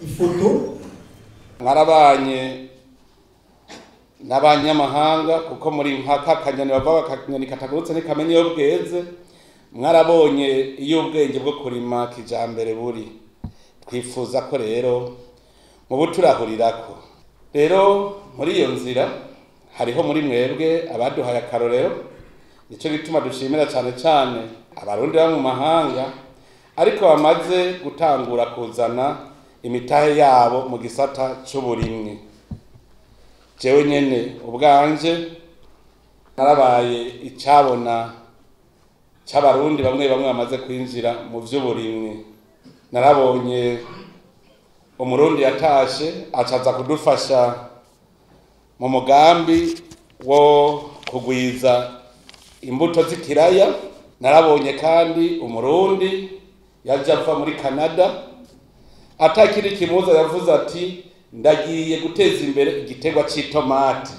ifoto mwarabanye n'abanyamahanga kuko muri nkaka kanyoni bava akanyoni katagurutse ntikamenye iyo bweze mwarabonye iyo ubwenge bwo kurima kijambere buri twifuza ko rero mu buturahurirako rero muri iyo nzira hariho muri mwebwe abaduhaye akarorero nico gituma dushimira cyane cyane abarundi ba mu mahanga ariko bamaze gutangura kuzana imitahe yabo mu gisata c'uburimwi. Jewe nyene ubwanje narabaye icabona c'abarundi bamwe bamwe bamaze kwinjira mu vy'uburimwi. Narabonye umurundi yatashe acaza kudufasha mu mugambi wo kugwiza imbuto z'ikiraya. Narabonye kandi umurundi yaje ava muri Canada atakiri kimuza yavuze ati ndagiye guteza imbere igiterwa c'itomate.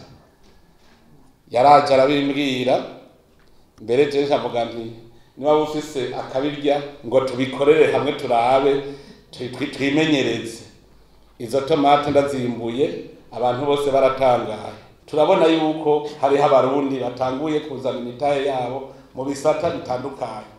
Yaraje arabimbwira mbere je nkavuga nti niba ufise akabirya ngo tubikorere hamwe turabe twimenyereze. Izo tomate ndazimbuye abantu bose baratangaye. Turabona yuko hariho abarundi batanguye kuzana imitahe yabo mu bisata bitandukanye.